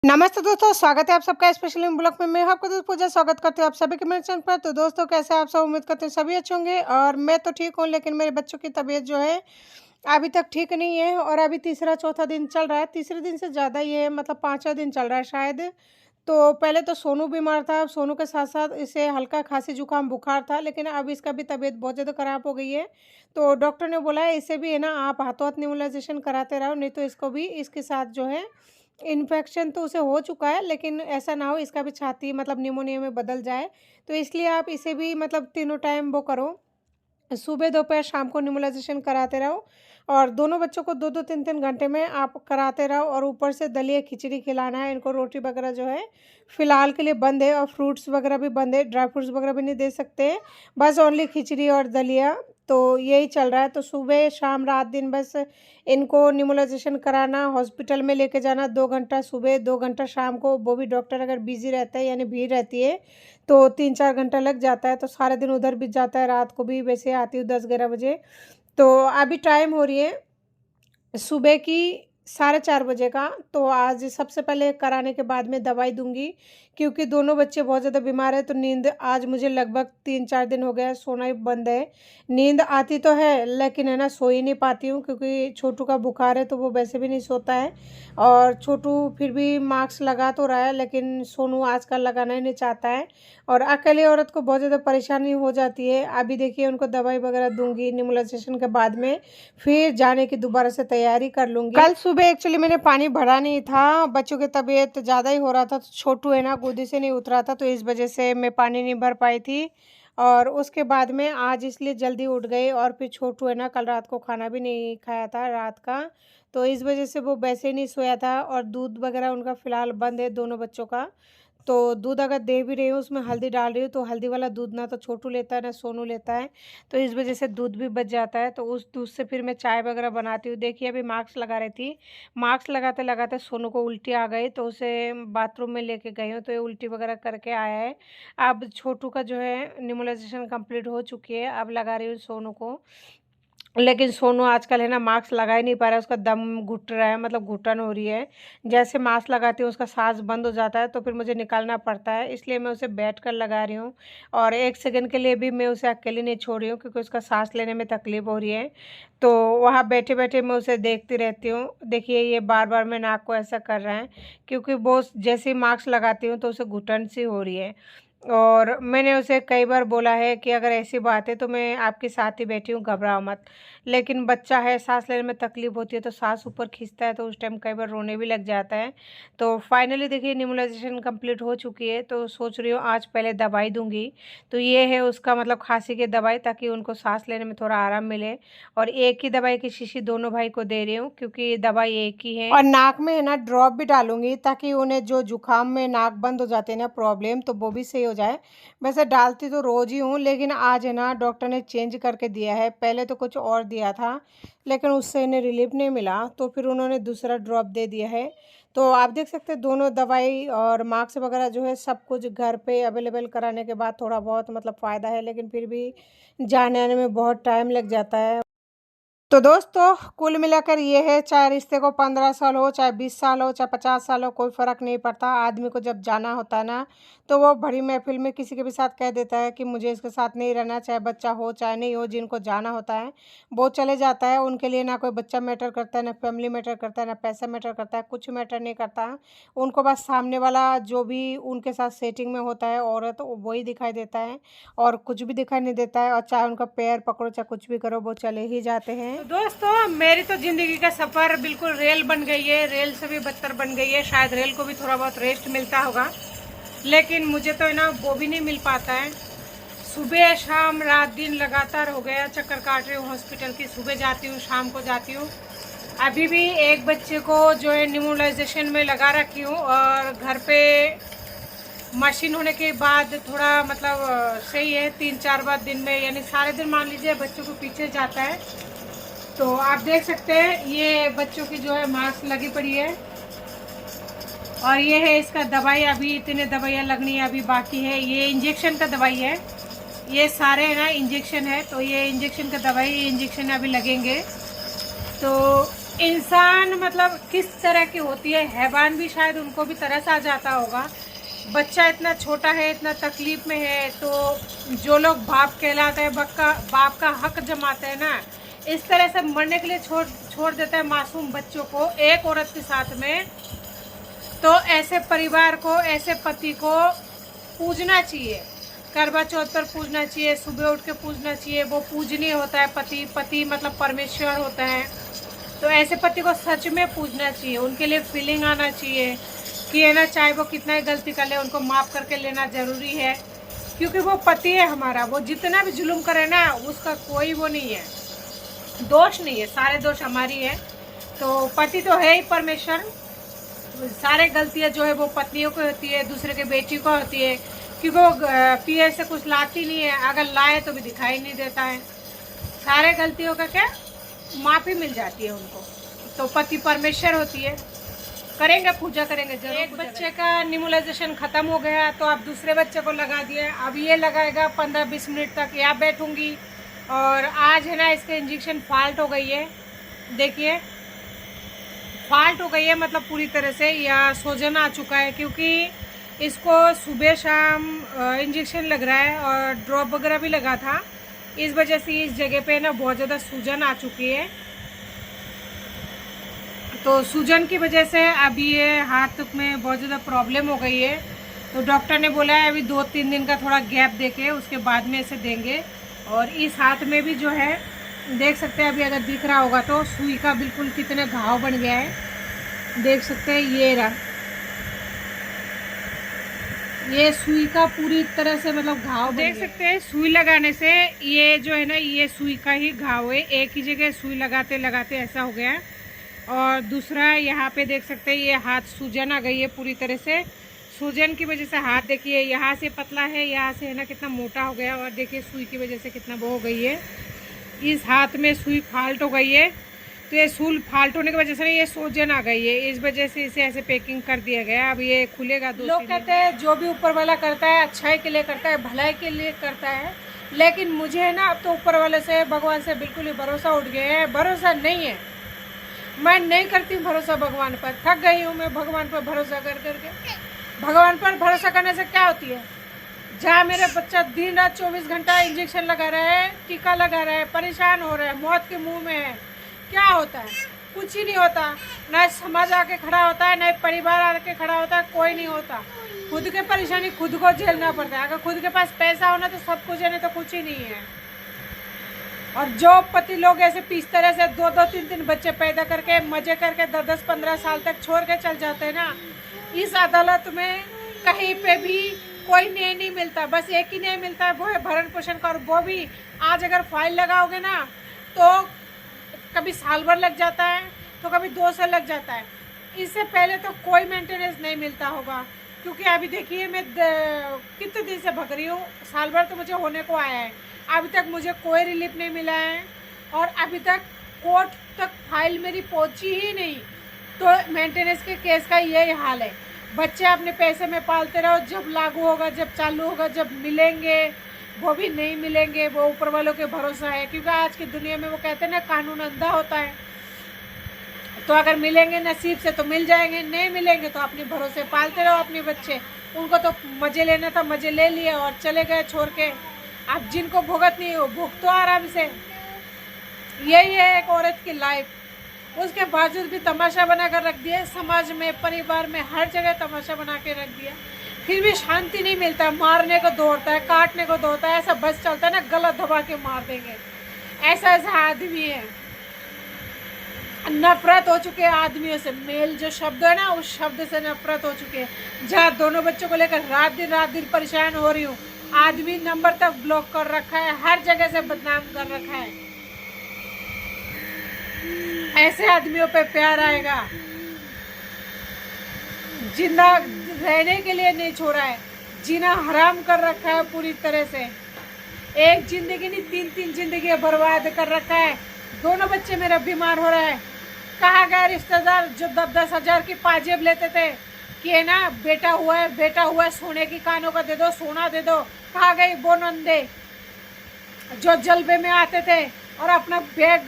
नमस्ते दोस्तों, स्वागत है आप सबका स्पेशल ब्लॉग में। मैं आपका दोस्त पूजा स्वागत करती हूँ आप सभी के मेरे चैनल पर। तो दोस्तों, कैसे आप सब? उम्मीद करते हैं सभी अच्छे होंगे और मैं तो ठीक हूँ, लेकिन मेरे बच्चों की तबीयत जो है अभी तक ठीक नहीं है। और अभी तीसरा चौथा दिन चल रहा है, तीसरे दिन से ज़्यादा ही है, मतलब पाँचवा दिन चल रहा है शायद। तो पहले तो सोनू बीमार था, सोनू के साथ साथ इसे हल्का खांसी जुकाम बुखार था, लेकिन अब इसका भी तबीयत बहुत ज़्यादा ख़राब हो गई है। तो डॉक्टर ने बोला है इसे भी है ना, आप हाथों हाथ न्यूमलाइजेशन कराते रहो, नहीं तो इसको भी इसके साथ जो है इन्फेक्शन तो उसे हो चुका है, लेकिन ऐसा ना हो इसका भी छाती मतलब निमोनिया में बदल जाए। तो इसलिए आप इसे भी मतलब तीनों टाइम वो करो, सुबह, दोपहर, शाम को न्यूमलाइजेशन कराते रहो। और दोनों बच्चों को 2-2 3-3 घंटे में आप कराते रहो। और ऊपर से दलिया खिचड़ी खिलाना है इनको। रोटी वगैरह जो है फ़िलहाल के लिए बंद है, और फ्रूट्स वगैरह भी बंद है, ड्राई फ्रूट्स वगैरह भी नहीं दे सकते, बस ओनली खिचड़ी और दलिया। तो यही चल रहा है। तो सुबह, शाम, रात, दिन बस इनको न्यूमलाइजेशन कराना, हॉस्पिटल में लेके जाना, 2 घंटा सुबह, 2 घंटा शाम को, वो भी डॉक्टर अगर बिज़ी रहता है यानी भीड़ रहती है तो 3-4 घंटा लग जाता है। तो सारा दिन उधर बीत जाता है, रात को भी वैसे आती हूँ 10-11 बजे। तो अभी टाइम हो रही है सुबह की 4:30 बजे का। तो आज सबसे पहले कराने के बाद में दवाई दूँगी, क्योंकि दोनों बच्चे बहुत ज़्यादा बीमार हैं। तो नींद आज मुझे लगभग 3-4 दिन हो गया है, सोना ही बंद है। नींद आती तो है, लेकिन है ना, सो ही नहीं पाती हूँ, क्योंकि छोटू का बुखार है तो वो वैसे भी नहीं सोता है। और छोटू फिर भी मास्क लगा तो रहा है, लेकिन सोनू आजकल लगाना ही नहीं चाहता है। और अकेली औरत को बहुत ज़्यादा परेशानी हो जाती है। अभी देखिए उनको दवाई वगैरह दूँगी, नेबुलाइज़ेशन के बाद में फिर जाने की दोबारा से तैयारी कर लूँगी। कल सुबह एक्चुअली मैंने पानी भरा नहीं था, बच्चों की तबीयत ज़्यादा ही हो रहा था, तो छोटू है ना गोदी से नहीं उतरा था, तो इस वजह से मैं पानी नहीं भर पाई थी। और उसके बाद में आज इसलिए जल्दी उठ गई। और फिर छोटू है ना, कल रात को खाना भी नहीं खाया था रात का, तो इस वजह से वो वैसे ही नहीं सोया था। और दूध वगैरह उनका फ़िलहाल बंद है दोनों बच्चों का। तो दूध अगर दे भी रही हूँ उसमें हल्दी डाल रही हूँ, तो हल्दी वाला दूध ना तो छोटू लेता है ना सोनू लेता है, तो इस वजह से दूध भी बच जाता है। तो उस दूध से फिर मैं चाय वगैरह बनाती हूँ। देखिए अभी मास्क लगा रही थी, मास्क लगाते लगाते सोनू को उल्टी आ गई, तो उसे बाथरूम में लेके गई हूँ, तो ये उल्टी वगैरह करके आया है। अब छोटू का जो है निमोलाइजेशन कंप्लीट हो चुकी है, अब लगा रही हूँ सोनू को। लेकिन सोनू आजकल है ना मास्क लगा ही नहीं पा रहा है, उसका दम घुट रहा है, मतलब घुटन हो रही है। जैसे मास्क लगाती हूँ उसका साँस बंद हो जाता है, तो फिर मुझे निकालना पड़ता है, इसलिए मैं उसे बैठकर लगा रही हूँ। और 1 सेकंड के लिए भी मैं उसे अकेले नहीं छोड़ रही हूँ, क्योंकि उसका साँस लेने में तकलीफ़ हो रही है। तो वहाँ बैठे-बैठे मैं उसे देखती रहती हूँ। देखिए ये बार-बार मैं नाक को ऐसा कर रहा है, क्योंकि वो जैसे ही मास्क लगाती हूँ तो उसे घुटन सी हो रही है। और मैंने उसे कई बार बोला है कि अगर ऐसी बात है तो मैं आपके साथ ही बैठी हूँ, घबराओ मत। लेकिन बच्चा है, साँस लेने में तकलीफ़ होती है, तो साँस ऊपर खींचता है, तो उस टाइम कई बार रोने भी लग जाता है। तो फाइनली देखिए नेबुलाइज़ेशन कंप्लीट हो चुकी है, तो सोच रही हूँ आज पहले दवाई दूँगी। तो ये है उसका मतलब खाँसी की दवाई, ताकि उनको साँस लेने में थोड़ा आराम मिले। और एक ही दवाई की शीशी दोनों भाई को दे रही हूँ, क्योंकि दवाई एक ही है। और नाक में है ना ड्रॉप भी डालूँगी, ताकि उन्हें जो जुकाम में नाक बंद हो जाती है ना प्रॉब्लम, तो वो भी सही हो जाए। वैसे डालती तो रोज़ ही हूँ, लेकिन आज है ना डॉक्टर ने चेंज करके दिया है, पहले तो कुछ और दिया था, लेकिन उससे इन्हें रिलीफ नहीं मिला, तो फिर उन्होंने दूसरा ड्रॉप दे दिया है। तो आप देख सकते हैं दोनों दवाई और मास्क वगैरह जो है सब कुछ घर पे अवेलेबल कराने के बाद थोड़ा बहुत मतलब फ़ायदा है, लेकिन फिर भी जाने आने में बहुत टाइम लग जाता है। तो दोस्तों, कुल मिलाकर ये है, चाहे रिश्ते को 15 साल हो, चाहे 20 साल हो, चाहे 50 साल हो, कोई फ़र्क नहीं पड़ता। आदमी को जब जाना होता है ना, तो वो बड़ी महफ़िल में किसी के भी साथ कह देता है कि मुझे इसके साथ नहीं रहना, चाहे बच्चा हो, चाहे नहीं हो। जिनको जाना होता है, वो चले जाता है। उनके लिए ना कोई बच्चा मैटर करता है, ना फैमिली मैटर करता है, ना पैसा मैटर करता है, कुछ मैटर नहीं करता। उनको बस सामने वाला जो भी उनके साथ सेटिंग में होता है औरत, वही दिखाई देता है, और कुछ भी दिखाई नहीं देता है। और चाहे उनका पैर पकड़ो, चाहे कुछ भी करो, वो चले ही जाते हैं। तो दोस्तों, मेरी तो ज़िंदगी का सफ़र बिल्कुल रेल बन गई है, रेल से भी बदतर बन गई है। शायद रेल को भी थोड़ा बहुत रेस्ट मिलता होगा, लेकिन मुझे तो है ना वो भी नहीं मिल पाता है। सुबह शाम रात दिन लगातार हो गया, चक्कर काट रही हूँ हॉस्पिटल की। सुबह जाती हूँ, शाम को जाती हूँ। अभी भी एक बच्चे को जो है न्यूमलाइजेशन में लगा रखी हूँ, और घर पे मशीन होने के बाद थोड़ा मतलब सही है। 3-4 बार दिन में, यानी सारे दिन मान लीजिए बच्चों को पीछे जाता है। तो आप देख सकते हैं ये बच्चों की जो है मास्क लगी पड़ी है, और ये है इसका दवाई। अभी इतने दवाइयाँ लगनी है अभी बाकी है। ये इंजेक्शन का दवाई है, ये सारे है ना इंजेक्शन है। तो ये इंजेक्शन का दवाई, ये इंजेक्शन अभी लगेंगे। तो इंसान मतलब किस तरह की होती है, हैवान भी शायद उनको भी तरस आ जाता होगा। बच्चा इतना छोटा है, इतना तकलीफ में है, तो जो लोग बाप कहलाते हैं, बाप का हक जमाते हैं ना, इस तरह से मरने के लिए छोड़ देते हैं मासूम बच्चों को एक औरत के साथ में। तो ऐसे परिवार को, ऐसे पति को पूजना चाहिए, करवा चौथ पर पूजना चाहिए, सुबह उठ के पूजना चाहिए। वो पूजनीय होता है पति मतलब परमेश्वर होता है। तो ऐसे पति को सच में पूजना चाहिए, उनके लिए फीलिंग आना चाहिए कि है ना, चाहे वो कितना ही गलती कर ले, उनको माफ़ करके लेना ज़रूरी है, क्योंकि वो पति है हमारा। वो जितना भी जुल्म करे ना, उसका कोई वो नहीं है, दोष नहीं है, सारे दोष हमारी है। तो पति तो है ही परमेश्वर, सारे गलतियाँ जो है वो पत्नियों को होती है, दूसरे के बेटी को होती है, क्योंकि वो पिए से कुछ लाती नहीं है, अगर लाए तो भी दिखाई नहीं देता है। सारे गलतियों का क्या माफ़ी मिल जाती है उनको। तो पति परमेश्वर होती है, करेंगे पूजा करेंगे जरूर। एक बच्चे का निमोलाइजेशन ख़त्म हो गया तो अब दूसरे बच्चे को लगा दिए। अब ये लगाएगा 15-20 मिनट तक, यहाँ बैठूंगी। और आज है ना, इसके इंजेक्शन फॉल्ट हो गई है, देखिए फॉल्ट हो गई है, मतलब पूरी तरह से या सूजन आ चुका है, क्योंकि इसको सुबह शाम इंजेक्शन लग रहा है और ड्रॉप वगैरह भी लगा था। इस वजह से इस जगह पे ना बहुत ज़्यादा सूजन आ चुकी है। तो सूजन की वजह से अभी ये हाथ में बहुत ज़्यादा प्रॉब्लम हो गई है। तो डॉक्टर ने बोला है अभी 2-3 दिन का थोड़ा गैप देके उसके बाद में इसे देंगे। और इस हाथ में भी जो है देख सकते हैं, अभी अगर दिख रहा होगा तो सुई का बिल्कुल कितने घाव बन गया है, देख सकते हैं। ये रहा, ये सुई का पूरी तरह से मतलब घाव देख सकते हैं। सुई लगाने से ये जो है ना, ये सुई का ही घाव है, एक ही जगह सुई लगाते लगाते ऐसा हो गया है। और दूसरा यहाँ पे देख सकते हैं, ये हाथ सूजन आ गई है पूरी तरह से। सूजन की वजह से हाथ देखिए, यहाँ से पतला है, यहाँ से है ना कितना मोटा हो गया। और देखिए सुई की वजह से कितना वो हो गई है, इस हाथ में सुई फाल्ट हो गई है। तो ये सुई फाल्ट होने की वजह से ये सूजन आ गई है, इस वजह से इसे ऐसे पैकिंग कर दिया गया। अब ये खुलेगा। लोग कहते हैं जो भी ऊपर वाला करता है अच्छाई के लिए करता है, भलाई के लिए करता है, लेकिन मुझे है ना अब तो ऊपर वाले से, भगवान से बिल्कुल ही भरोसा उठ गया है। भरोसा नहीं है, मैं नहीं करती हूँ भरोसा भगवान पर, थक गई हूँ मैं भगवान पर भरोसा कर करके। भगवान पर भरोसा करने से क्या होती है, जहाँ मेरे बच्चा दिन रात 24 घंटा इंजेक्शन लगा रहा है, टीका लगा रहा है, परेशान हो रहा है, मौत के मुंह में है, क्या होता है? कुछ ही नहीं होता। न समाज आके खड़ा होता है, न परिवार आके खड़ा होता है, कोई नहीं होता। खुद के परेशानी खुद को झेलना पड़ता है। अगर खुद के पास पैसा होना तो सब कुछ है, नहीं तो कुछ ही नहीं है। और जो पति लोग ऐसे इस तरह से 2-2, 3-3 बच्चे पैदा करके मजे करके 10-10-15 साल तक छोड़ के चल जाते हैं ना, इस अदालत में कहीं पे भी कोई न्याय नहीं मिलता। बस एक ही न्याय मिलता है, वो है भरण पोषण का। और वो भी आज अगर फाइल लगाओगे ना तो कभी साल भर लग जाता है, तो कभी 2 साल लग जाता है। इससे पहले तो कोई मेंटेनेंस नहीं मिलता होगा, क्योंकि अभी देखिए मैं कितने दिन से भग रही हूँ, साल भर तो मुझे होने को आया है, अभी तक मुझे कोई रिलीफ नहीं मिला है। और अभी तक कोर्ट तक फाइल मेरी पहुँची ही नहीं। तो मेंटेनेंस के केस का यही हाल है। बच्चे अपने पैसे में पालते रहो, जब लागू होगा, जब चालू होगा, जब मिलेंगे वो भी नहीं मिलेंगे, वो ऊपर वालों के भरोसा है। क्योंकि आज की दुनिया में वो कहते हैं ना, कानून अंधा होता है। तो अगर मिलेंगे नसीब से तो मिल जाएंगे, नहीं मिलेंगे तो अपने भरोसे पालते रहो अपने बच्चे। उनको तो मज़े लेना था, मज़े ले लिए और चले गए छोड़ के। अब जिनको भुगत नहीं हो, भुगतो आराम से। यही है एक औरत की लाइफ। उसके बावजूद भी तमाशा बना कर रख दिया समाज में, परिवार में, हर जगह तमाशा बना के रख दिया। फिर भी शांति नहीं मिलता, मारने को दौड़ता है, काटने को दौड़ता है। ऐसा बस चलता है ना, गलत दबा के मार देंगे। ऐसा ऐसा आदमी है। नफरत हो चुके हैं आदमियों से। मेल जो शब्द है ना, उस शब्द से नफरत हो चुके हैं। जहाँ दोनों बच्चों को लेकर रात दिन परेशान हो रही हूँ, आदमी नंबर तक ब्लॉक कर रखा है, हर जगह से बदनाम कर रखा है। ऐसे आदमियों पे प्यार आएगा? जिंदा रहने के लिए नहीं छोड़ा है, जीना हराम कर रखा है पूरी तरह से। एक जिंदगी नहीं, 3-3 जिंदगी बर्बाद कर रखा है। दोनों बच्चे मेरा बीमार हो रहा है। कहाँ गए रिश्तेदार जो 10-10 हज़ार की पाजेब लेते थे कि है ना, बेटा हुआ है, सोने की कानों का दे दो, सोना दे दो। कहाँ गई वो नंदे जो जलबे में आते थे और अपना बैग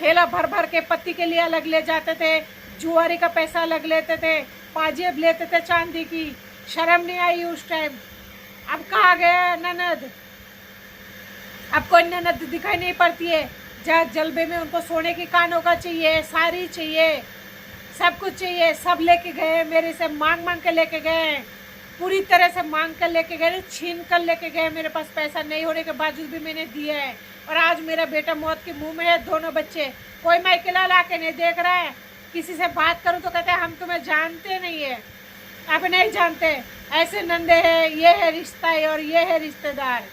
थैला भर भर के पति के लिए अलग ले जाते थे, जुआरी का पैसा अलग लेते थे, पाजेब लेते थे चांदी की। शर्म नहीं आई उस टाइम। अब कहाँ गया ननद? अब कोई ननद दिखाई नहीं पड़ती है। जलबे में उनको सोने की कानों का चाहिए, साड़ी चाहिए, सब कुछ चाहिए। सब लेके गए, मेरे से मांग मांग के लेके गए, पूरी तरह से मांग कर लेके गए, छीन कर लेके गए। मेरे पास पैसा नहीं होने के बावजूद भी मैंने दिया है। और आज मेरा बेटा मौत के मुंह में है, दोनों बच्चे। कोई माइकला ला के नहीं देख रहा है। किसी से बात करूं तो कहते हैं हम तुम्हें जानते नहीं है। अब नहीं जानते, ऐसे नंदे हैं, ये है रिश्ता और ये है रिश्तेदार।